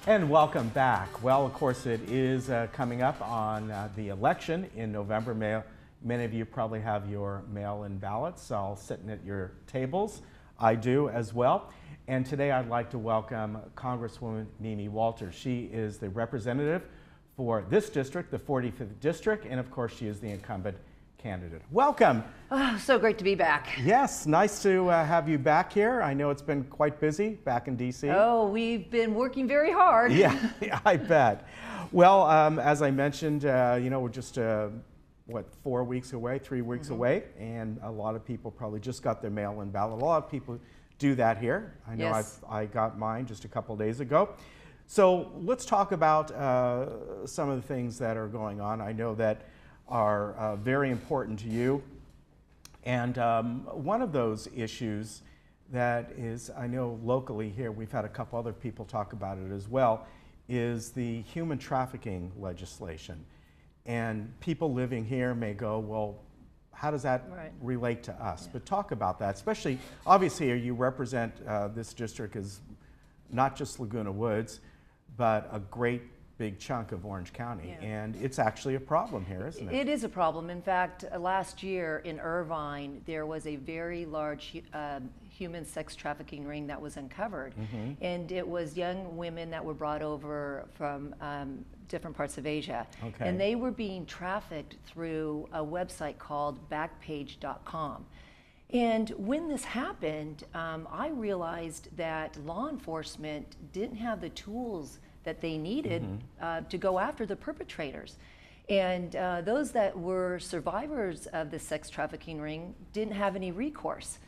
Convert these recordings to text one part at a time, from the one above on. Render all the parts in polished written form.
And welcome back. Well, of course, it is coming up on the election in November. Many of you probably have your mail-in ballots all sitting at your tables. I do as well. And today I'd like to welcome Congresswoman Mimi Walters. She is the representative for this district, the 45th District, and of course she is the incumbent candidate. Welcome. Oh, so great to be back. Yes, nice to have you back here. I know it's been quite busy back in D.C. Oh, we've been working very hard. Yeah, I bet. Well, as I mentioned, we're just, 4 weeks away, 3 weeks away, and a lot of people probably just got their mail-in ballot. A lot of people do that here. I know Yes. I got mine just a couple of days ago. So let's talk about some of the things that are going on. I know that are very important to you. And one of those issues that is, I know locally here, we've had a couple other people talk about it as well, is the human trafficking legislation. And people living here may go, well, how does that relate to us? Yeah. But talk about that, especially, obviously you represent this district as not just Laguna Woods, but a great big chunk of Orange County, and it's actually a problem here, isn't it? It is a problem. In fact, last year in Irvine, there was a very large human sex trafficking ring that was uncovered, and it was young women that were brought over from different parts of Asia, and they were being trafficked through a website called backpage.com. And when this happened, I realized that law enforcement didn't have the tools that they needed to go after the perpetrators. And those that were survivors of the sex trafficking ring didn't have any recourse.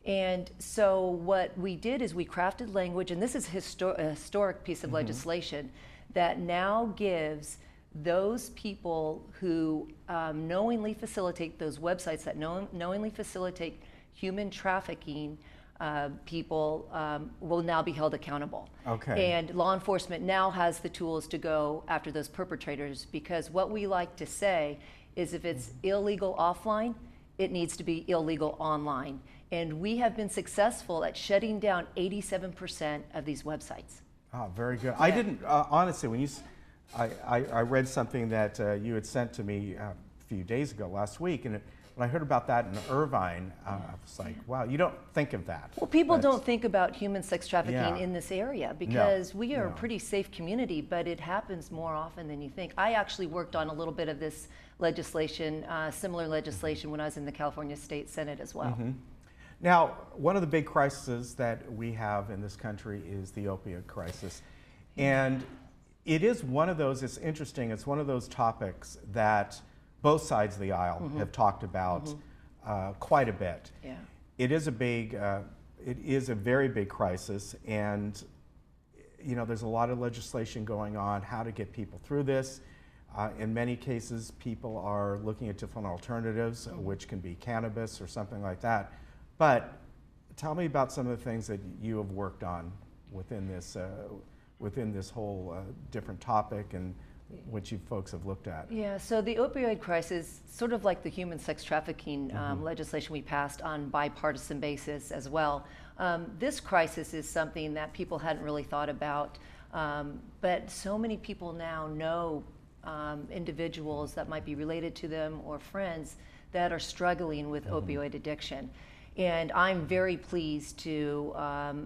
And so what we did is we crafted language, and this is a historic piece of legislation that now gives those people who knowingly facilitate those websites that knowingly facilitate human trafficking, people will now be held accountable. And law enforcement now has the tools to go after those perpetrators, because what we like to say is if it's illegal offline, it needs to be illegal online. And we have been successful at shutting down 87% of these websites. Oh, very good. Yeah. I didn't, honestly, when I read something that you had sent to me a few days ago, last week, and when I heard about that in Irvine, I was like, wow, you don't think of that. Well, people don't think about human sex trafficking in this area because we are a pretty safe community, but it happens more often than you think. I actually worked on a little bit of this legislation, similar legislation, when I was in the California State Senate as well. Now, one of the big crises that we have in this country is the opioid crisis. And it is one of those, it's interesting, it's one of those topics that both sides of the aisle have talked about quite a bit. Yeah. It is a very big crisis, and there's a lot of legislation going on how to get people through this. In many cases, people are looking at different alternatives, which can be cannabis or something like that. But tell me about some of the things that you have worked on within this whole different topic, and what you folks have looked at. Yeah, so the opioid crisis, sort of like the human sex trafficking legislation we passed on bipartisan basis as well. This crisis is something that people hadn't really thought about, but so many people now know individuals that might be related to them or friends that are struggling with opioid addiction. And I'm very pleased to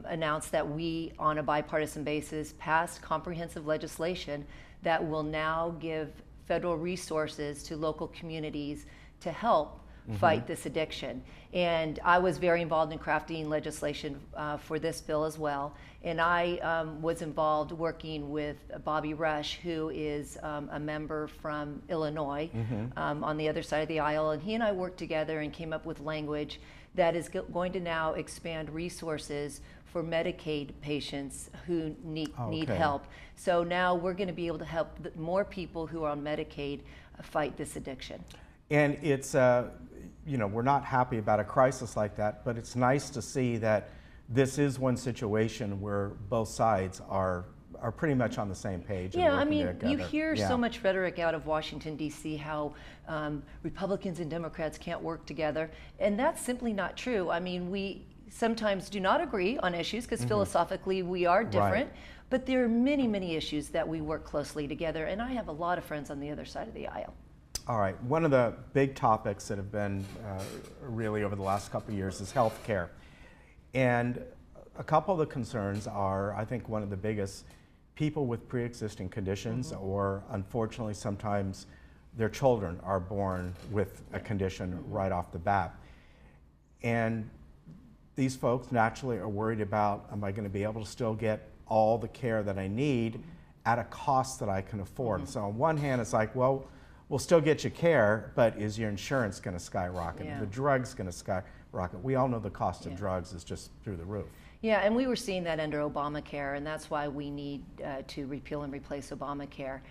announce that we, on a bipartisan basis, passed comprehensive legislation that will now give federal resources to local communities to help fight this addiction. And I was very involved in crafting legislation for this bill as well. And I was involved working with Bobby Rush, who is a member from Illinois on the other side of the aisle. And he and I worked together and came up with language that is going to now expand resources for Medicaid patients who need help. So now we're going to be able to help more people who are on Medicaid fight this addiction. And it's, we're not happy about a crisis like that, but it's nice to see that this is one situation where both sides are pretty much on the same page. Yeah, I mean, you hear so much rhetoric out of Washington, D.C., how Republicans and Democrats can't work together, and that's simply not true. I mean, we sometimes do not agree on issues because philosophically we are different, But there are many, many issues that we work closely together, and I have a lot of friends on the other side of the aisle. All right, one of the big topics that have been really over the last couple of years is health care. And a couple of the concerns are, I think one of the biggest, people with pre-existing conditions, or unfortunately sometimes their children are born with a condition right off the bat. And these folks naturally are worried about, am I going to be able to still get all the care that I need at a cost that I can afford? So on one hand, it's like, well, we'll still get you care, but is your insurance going to skyrocket? Yeah. The drugs going to skyrocket? We all know the cost of drugs is just through the roof. Yeah, and we were seeing that under Obamacare, and that's why we need to repeal and replace Obamacare.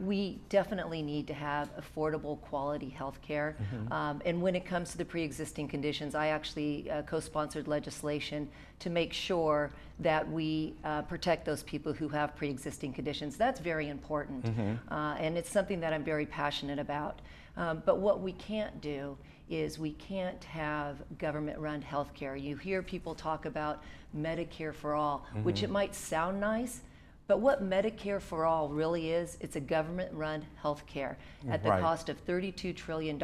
We definitely need to have affordable, quality health care. And when it comes to the pre-existing conditions, I actually co-sponsored legislation to make sure that we protect those people who have pre-existing conditions. That's very important, and it's something that I'm very passionate about. But what we can't do is we can't have government-run health care. You hear people talk about Medicare for all, which it might sound nice, but what Medicare for all really is, it's a government-run health care at the cost of $32 trillion,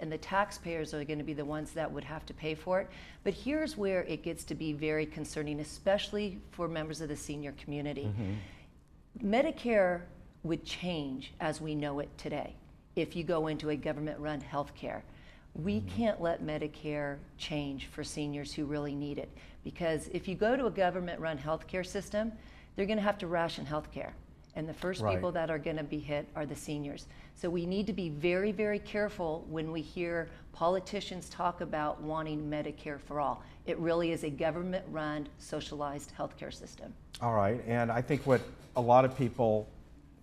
and the taxpayers are going to be the ones that would have to pay for it. But here's where it gets to be very concerning, especially for members of the senior community. Medicare would change as we know it today if you go into a government-run health care. We can't let Medicare change for seniors who really need it, because if you go to a government-run healthcare system, they're going to have to ration healthcare, and the first people that are going to be hit are the seniors. So we need to be very, very careful when we hear politicians talk about wanting Medicare for all. It really is a government-run, socialized healthcare system. All right, and I think what a lot of people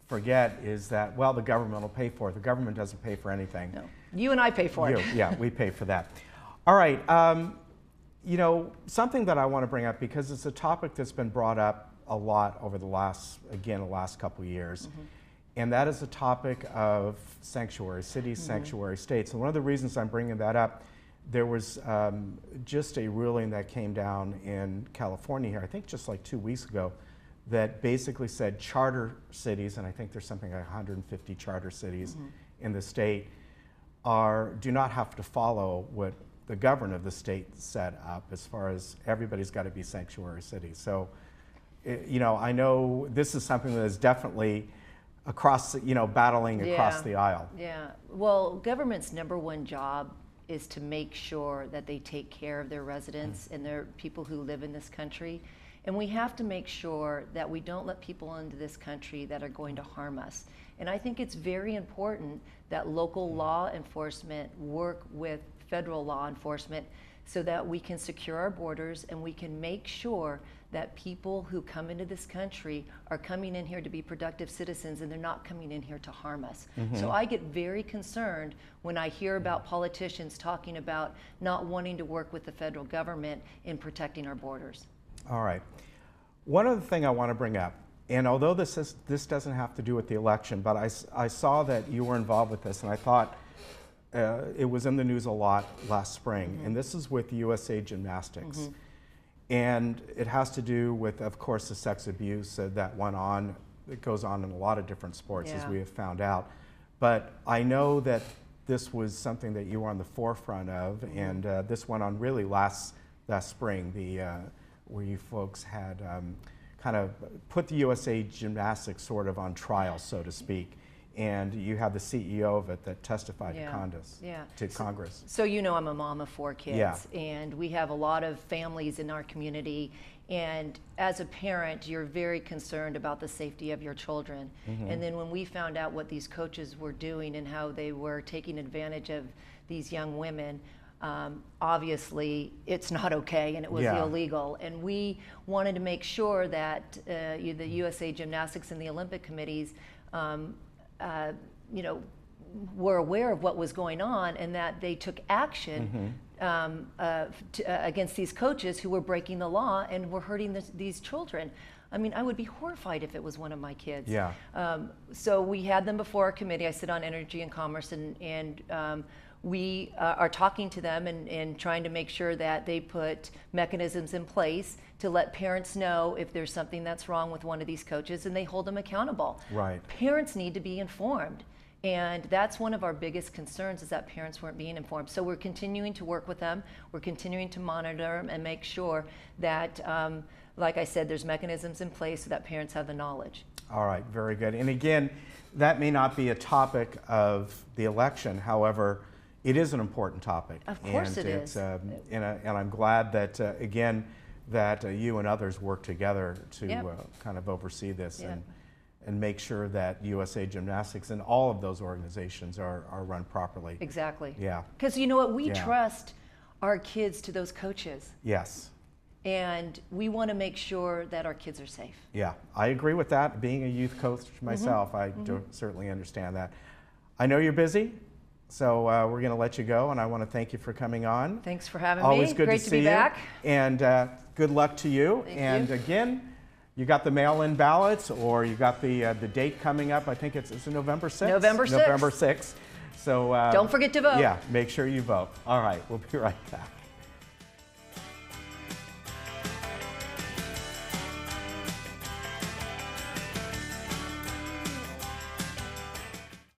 forget is that, well, the government will pay for it. The government doesn't pay for anything. No. You and I pay for it. Yeah, we pay for that. All right, you know, something that I want to bring up, because it's a topic that's been brought up a lot over the last couple of years, and that is the topic of sanctuary cities, sanctuary states. And one of the reasons I'm bringing that up, there was just a ruling that came down in California here, I think just like 2 weeks ago, that basically said charter cities, and I think there's something like 150 charter cities in the state, do not have to follow what the governor of the state set up as far as everybody's got to be sanctuary cities. So, you know, I know this is something that is definitely across, you know, battling across the aisle. Yeah, well, government's #1 job is to make sure that they take care of their residents and their people who live in this country. And we have to make sure that we don't let people into this country that are going to harm us. And I think it's very important that local law enforcement work with federal law enforcement so that we can secure our borders and we can make sure that people who come into this country are coming in here to be productive citizens and they're not coming in here to harm us. So I get very concerned when I hear about politicians talking about not wanting to work with the federal government in protecting our borders. All right. One other thing I want to bring up, and although this doesn't have to do with the election, but I saw that you were involved with this, and I thought it was in the news a lot last spring, and this is with USA Gymnastics. And it has to do with, of course, the sex abuse that went on. It goes on in a lot of different sports, as we have found out. But I know that this was something that you were on the forefront of, and this went on really last spring, where you folks had kind of put the USA Gymnastics sort of on trial, so to speak. And you had the CEO of it that testified to Congress. So you know I'm a mom of 4 kids, and we have a lot of families in our community. And as a parent, you're very concerned about the safety of your children. And then when we found out what these coaches were doing and how they were taking advantage of these young women, obviously it's not okay and it was illegal. And we wanted to make sure that the USA Gymnastics and the Olympic committees you know, were aware of what was going on and that they took action against these coaches who were breaking the law and were hurting these children. I mean, I would be horrified if it was one of my kids. Yeah. So we had them before our committee. I sit on Energy and Commerce, and we are talking to them and trying to make sure that they put mechanisms in place to let parents know if there's something that's wrong with one of these coaches, and they hold them accountable. Right. Parents need to be informed. And that's one of our biggest concerns, is that parents weren't being informed. So we're continuing to work with them. We're continuing to monitor them and make sure that, like I said, there's mechanisms in place so that parents have the knowledge. All right, very good. And again, that may not be a topic of the election. However, it is an important topic. Of course and it is. And I'm glad that, again, that you and others work together to kind of oversee this and make sure that USA Gymnastics and all of those organizations are run properly. Exactly. Yeah. Because you know what? We trust our kids to those coaches. Yes. And we want to make sure that our kids are safe. Yeah, I agree with that. Being a youth coach myself, I do certainly understand that. I know you're busy, so we're going to let you go, and I want to thank you for coming on. Thanks for having Always me. good Great to to see be you. back. And good luck to you. Thank you. Again, you got the mail-in ballots, or you got the date coming up. I think it's November 6th? November 6th. November 6th. So don't forget to vote. Yeah, make sure you vote. All right, we'll be right back.